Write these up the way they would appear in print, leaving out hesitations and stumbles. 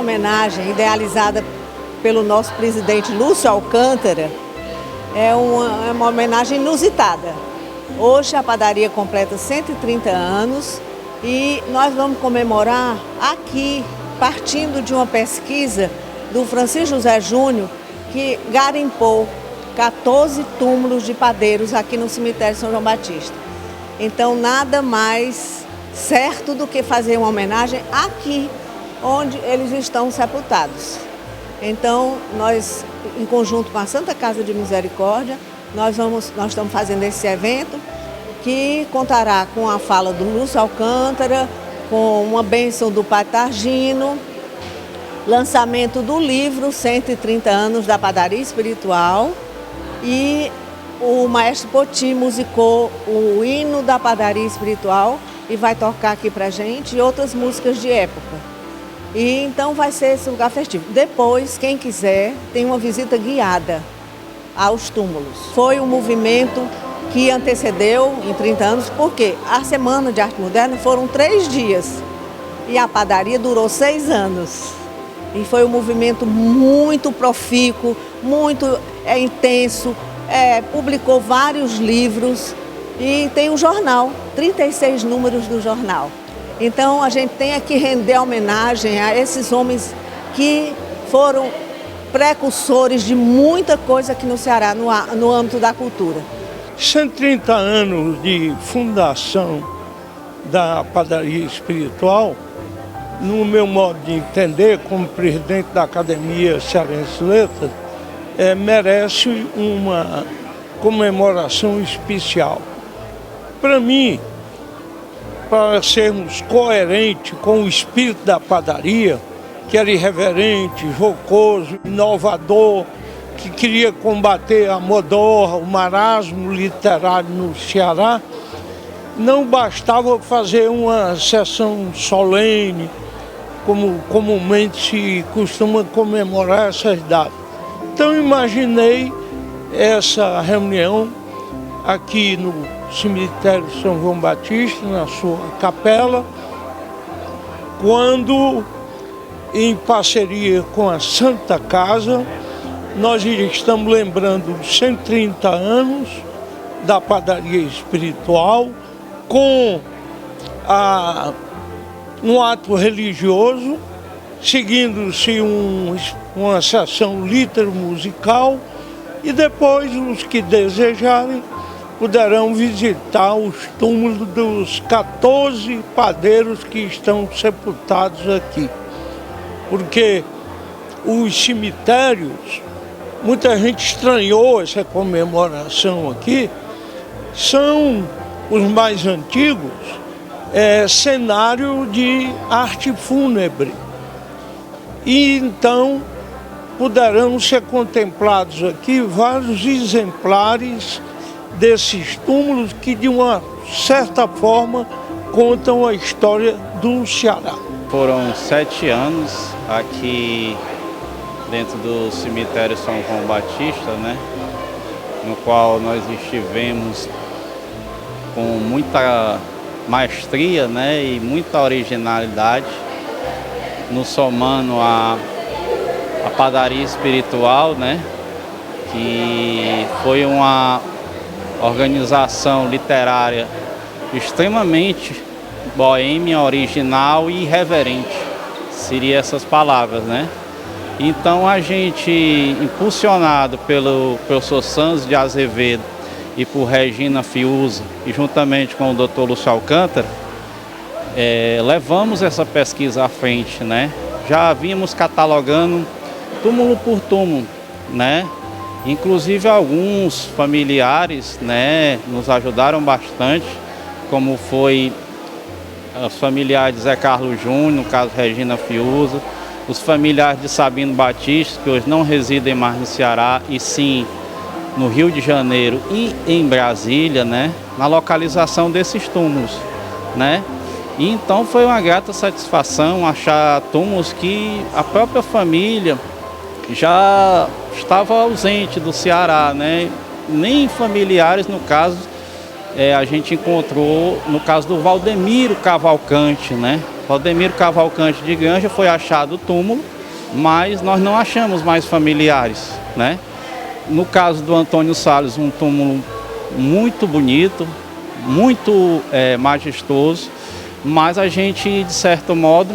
homenagem idealizada pelo nosso presidente Lúcio Alcântara é uma homenagem inusitada. Hoje a padaria completa 130 anos e nós vamos comemorar aqui, partindo de uma pesquisa do Francisco José Júnior, que garimpou 14 túmulos de padeiros aqui no cemitério São João Batista. Então, nada mais certo do que fazer uma homenagem aqui, onde eles estão sepultados. Então, nós, em conjunto com a Santa Casa de Misericórdia, nós estamos fazendo esse evento que contará com a fala do Lúcio Alcântara, com uma bênção do Padre Targino, lançamento do livro 130 anos da Padaria Espiritual, e o Maestro Poti musicou o hino da Padaria Espiritual e vai tocar aqui pra gente, e outras músicas de época. E então vai ser esse lugar festivo. Depois, quem quiser, tem uma visita guiada aos túmulos. Foi um movimento que antecedeu em 30 anos, porque a Semana de Arte Moderna foram 3 dias e a padaria durou 6 anos. E foi um movimento muito profícuo, muito intenso, publicou vários livros e tem um jornal, 36 números do jornal. Então a gente tem que render homenagem a esses homens que foram precursores de muita coisa aqui no Ceará, no âmbito da cultura. 130 anos de fundação da Padaria Espiritual, no meu modo de entender, como presidente da Academia Cearense de Letras, merece uma comemoração especial. Para mim, para sermos coerentes com o espírito da padaria, que era irreverente, jocoso, inovador, que queria combater a modorra, o marasmo literário no Ceará, não bastava fazer uma sessão solene, como comumente se costuma comemorar essas datas. Então imaginei essa reunião aqui no cemitério São João Batista, na sua capela, quando, em parceria com a Santa Casa, nós estamos lembrando os 130 anos da Padaria Espiritual, com um ato religioso, seguindo-se uma sessão litero-musical, e depois os que desejarem poderão visitar os túmulos dos 14 padeiros que estão sepultados aqui. Porque os cemitérios, muita gente estranhou essa comemoração aqui, são os mais antigos, cenário de arte fúnebre. E então poderão ser contemplados aqui vários exemplares desses túmulos que, de uma certa forma, contam a história do Ceará. Foram 7 anos aqui dentro do cemitério São João Batista, né? No qual nós estivemos com muita maestria, né? E muita originalidade, nos somando a Padaria Espiritual, né? Que foi uma organização literária extremamente boêmia, original e irreverente, seria essas palavras, né? Então a gente, impulsionado pelo professor Santos de Azevedo e por Regina Fiuza, e juntamente com o Dr. Lúcio Alcântara, levamos essa pesquisa à frente, né? Já vínhamos catalogando túmulo por túmulo, né? Inclusive alguns familiares, né, nos ajudaram bastante, como foi os familiares de Zé Carlos Júnior, no caso Regina Fiuza, os familiares de Sabino Batista, que hoje não residem mais no Ceará, e sim no Rio de Janeiro e em Brasília, né, na localização desses túmulos, né? E então foi uma grata satisfação achar túmulos que a própria família já estava ausente do Ceará, né? Nem familiares, no caso, a gente encontrou, no caso do Valdemiro Cavalcante, né? Valdemiro Cavalcante de Granja foi achado o túmulo mas nós não achamos mais familiares, né? No caso do Antônio Salles, um túmulo muito bonito, muito majestoso, mas a gente, de certo modo,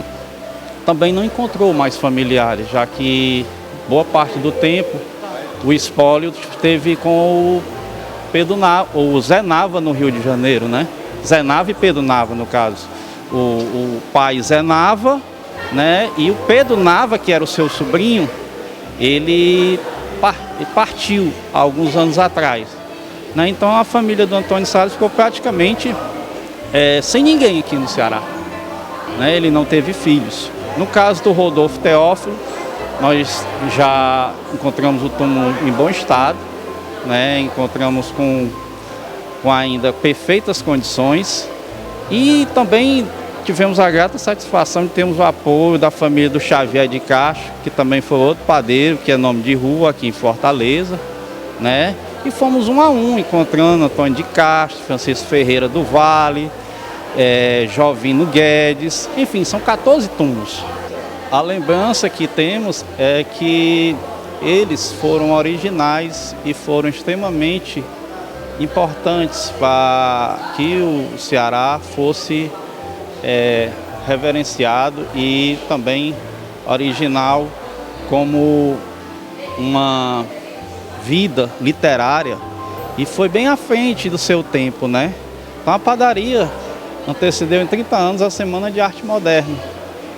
também não encontrou mais familiares, já que boa parte do tempo o espólio esteve com o Zé Nava no Rio de Janeiro, né? Zé Nava e Pedro Nava, no caso. O pai Zé Nava, né? E o Pedro Nava, que era o seu sobrinho, ele partiu há alguns anos atrás, né? Então a família do Antônio Salles ficou praticamente sem ninguém aqui no Ceará, né? Ele não teve filhos. No caso do Rodolfo Teófilo, nós já encontramos o túmulo em bom estado, né? Encontramos com ainda perfeitas condições e também tivemos a grata satisfação de termos o apoio da família do Xavier de Castro, que também foi outro padeiro, que é nome de rua aqui em Fortaleza, né? E fomos um a um, encontrando Antônio de Castro, Francisco Ferreira do Vale, Jovino Guedes, enfim, são 14 túmulos. A lembrança que temos é que eles foram originais e foram extremamente importantes para que o Ceará fosse reverenciado e também original como uma vida literária, e foi bem à frente do seu tempo, né? Então a padaria antecedeu em 30 anos a Semana de Arte Moderna.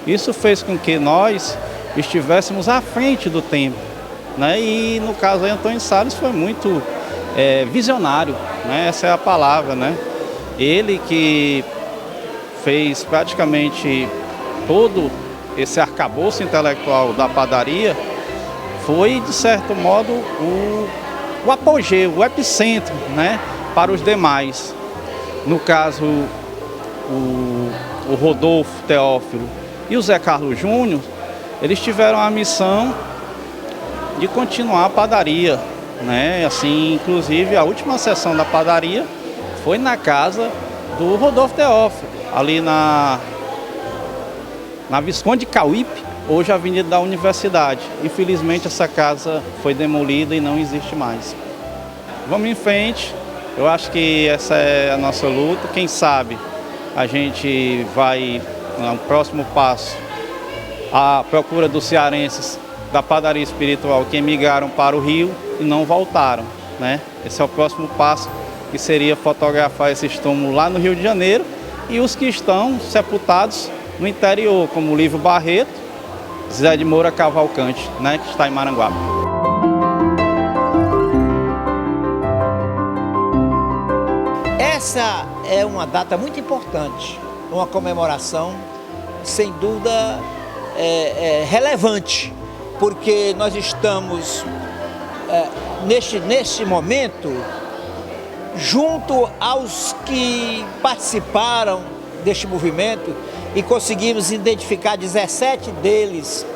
Isso fez com que nós estivéssemos à frente do tempo, né? E no caso aí, Antônio Salles foi muito visionário, né? Essa é a palavra, né? Ele que fez praticamente todo esse arcabouço intelectual da padaria, foi, de certo modo, o apogeu, o epicentro, né, para os demais. No caso, o Rodolfo Teófilo e o Zé Carlos Júnior, eles tiveram a missão de continuar a padaria, né? Assim, inclusive, a última sessão da padaria foi na casa do Rodolfo Teófilo, ali na Visconde Cauípe, hoje a Avenida da Universidade. Infelizmente essa casa foi demolida e não existe mais. Vamos em frente, eu acho que essa é a nossa luta. Quem sabe a gente vai, no próximo passo, à procura dos cearenses da padaria espiritual que emigraram para o Rio e não voltaram, né? Esse é o próximo passo, que seria fotografar esses túmulos lá no Rio de Janeiro e os que estão sepultados no interior, como o Lívio Barreto, Zé de Moura Cavalcante, né, que está em Maranguape. Essa é uma data muito importante, uma comemoração, sem dúvida, relevante, porque nós estamos, neste momento, junto aos que participaram deste movimento, e conseguimos identificar 17 deles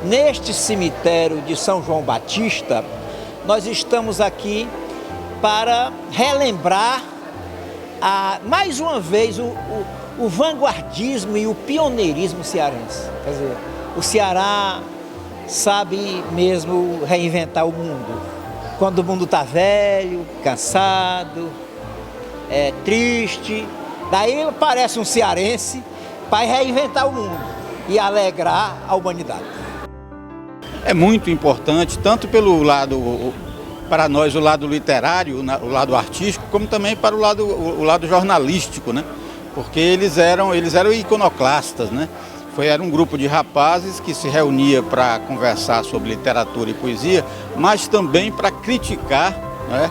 neste cemitério de São João Batista. Nós estamos aqui para relembrar mais uma vez o vanguardismo e o pioneirismo cearense. Quer dizer, o Ceará sabe mesmo reinventar o mundo. Quando o mundo está velho, cansado, triste, daí aparece um cearense para reinventar o mundo e alegrar a humanidade. É muito importante, tanto pelo lado, para nós, o lado literário, o lado artístico, como também para o lado jornalístico, né? Porque eles eram iconoclastas, né? Era um grupo de rapazes que se reunia para conversar sobre literatura e poesia, mas também para criticar, né,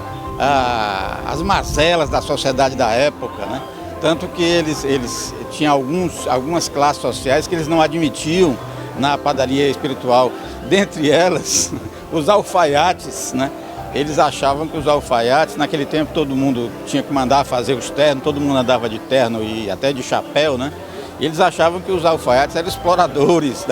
as mazelas da sociedade da época, né? Tanto que eles tinham algumas classes sociais que eles não admitiam na padaria espiritual. Dentre elas, os alfaiates, né? Eles achavam que os alfaiates, naquele tempo todo mundo tinha que mandar fazer os ternos, todo mundo andava de terno e até de chapéu, né? E eles achavam que os alfaiates eram exploradores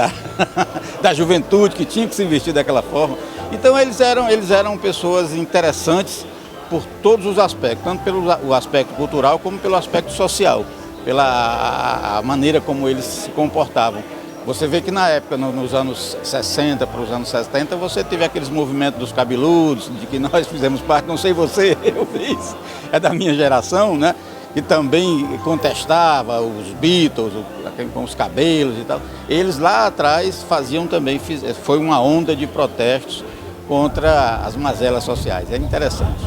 da juventude, que tinham que se vestir daquela forma. Então eles eram pessoas interessantes por todos os aspectos, tanto pelo aspecto cultural como pelo aspecto social, pela maneira como eles se comportavam. Você vê que na época, nos anos 60 para os anos 70, você teve aqueles movimentos dos cabeludos, de que nós fizemos parte, não sei você, eu fiz, é da minha geração, né? Que também contestava os Beatles, com os cabelos e tal. Eles lá atrás faziam também, foi uma onda de protestos contra as mazelas sociais. É interessante.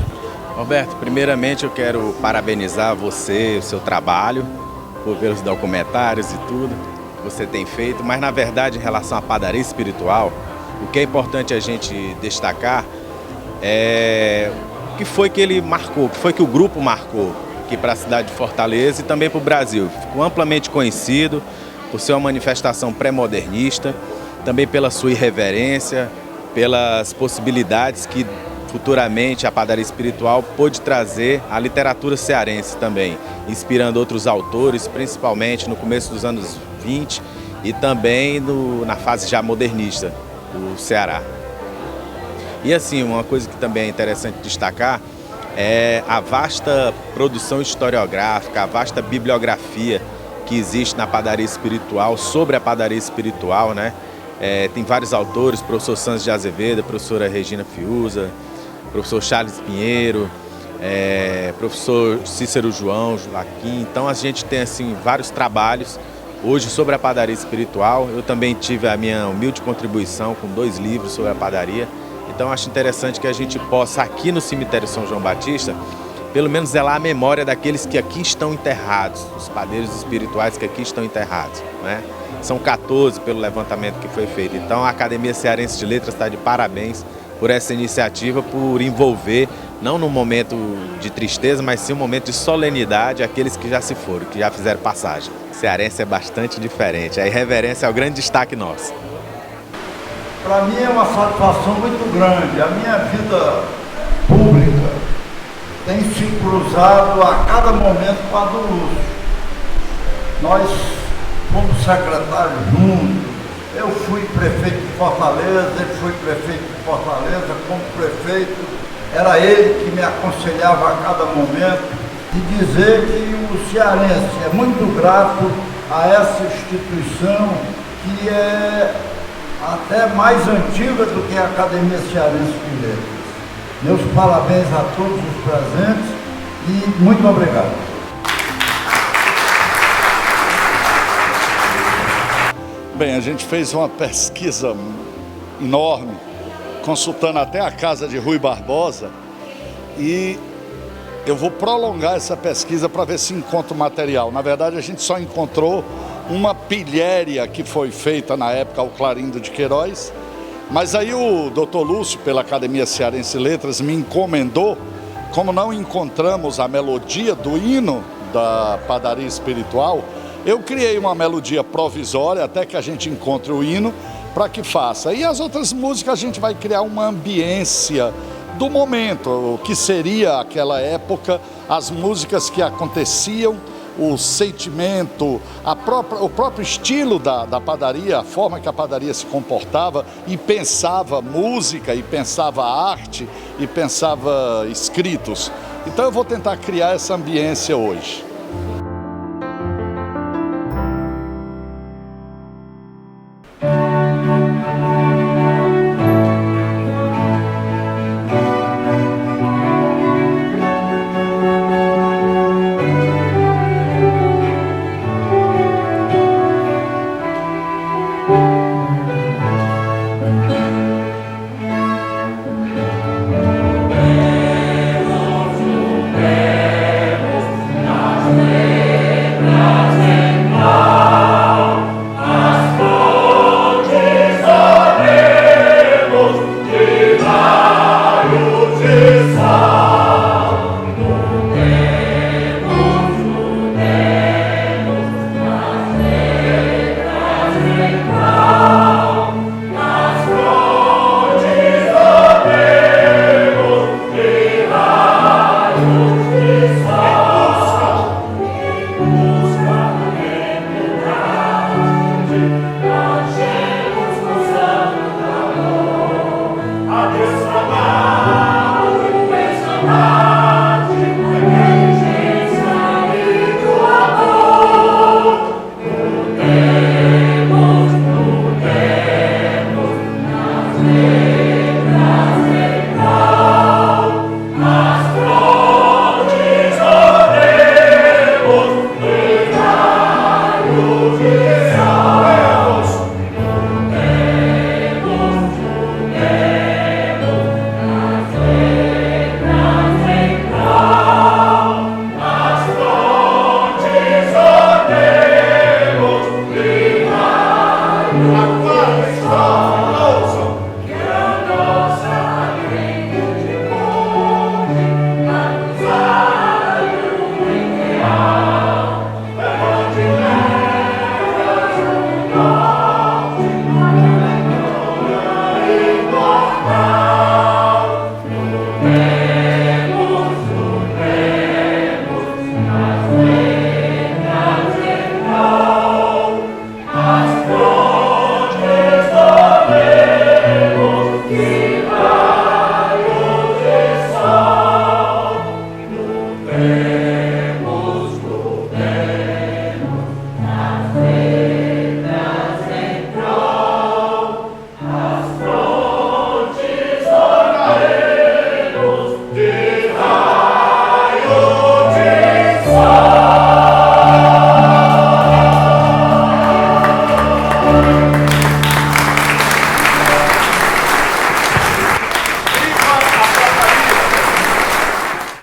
Roberto, primeiramente eu quero parabenizar você, o seu trabalho, pelos documentários e tudo que você tem feito, mas na verdade em relação à padaria espiritual, o que é importante a gente destacar é o que foi que ele marcou, o que foi que o grupo marcou aqui para a cidade de Fortaleza e também para o Brasil. Ficou amplamente conhecido por ser uma manifestação pré-modernista, também pela sua irreverência, pelas possibilidades que futuramente a padaria espiritual pôde trazer à literatura cearense também, inspirando outros autores, principalmente no começo dos anos 20 e também na fase já modernista do Ceará. E assim, uma coisa que também é interessante destacar é a vasta produção historiográfica, a vasta bibliografia que existe na padaria espiritual, sobre a padaria espiritual, né? Tem vários autores, professor Santos de Azevedo, professora Regina Fiuza, professor Charles Pinheiro, professor Cícero João Joaquim. Então a gente tem assim vários trabalhos hoje sobre a padaria espiritual. Eu também tive a minha humilde contribuição com 2 livros sobre a padaria. Então acho interessante que a gente possa aqui no cemitério São João Batista, pelo menos zelar a memória daqueles que aqui estão enterrados, os padeiros espirituais que aqui estão enterrados, né? São 14 pelo levantamento que foi feito. Então a Academia Cearense de Letras está de parabéns por essa iniciativa, por envolver, não num momento de tristeza, mas sim um momento de solenidade, aqueles que já se foram, que já fizeram passagem. O cearense é bastante diferente, a irreverência é o grande destaque nosso. Para mim é uma satisfação muito grande. A minha vida pública tem se cruzado a cada momento com a do Lúcio. Nós fomos secretários juntos. Eu fui prefeito de Fortaleza, ele foi prefeito de Fortaleza. Como prefeito, era ele que me aconselhava a cada momento e dizer que o cearense é muito grato a essa instituição que é até mais antiga do que a Academia Cearense de Letras. Meus parabéns a todos os presentes e muito obrigado. Bem, a gente fez uma pesquisa enorme, consultando até a casa de Rui Barbosa, e eu vou prolongar essa pesquisa para ver se encontro material. Na verdade, a gente só encontrou uma pilhéria que foi feita na época ao Clarindo de Queiroz, mas aí o Dr. Lúcio, pela Academia Cearense de Letras, me encomendou, como não encontramos a melodia do hino da padaria espiritual, eu criei uma melodia provisória até que a gente encontre o hino para que faça. E as outras músicas a gente vai criar uma ambiência do momento, o que seria aquela época, as músicas que aconteciam, o sentimento, o próprio estilo da padaria, a forma que a padaria se comportava e pensava música, e pensava arte, e pensava escritos. Então eu vou tentar criar essa ambiência hoje. Adeus,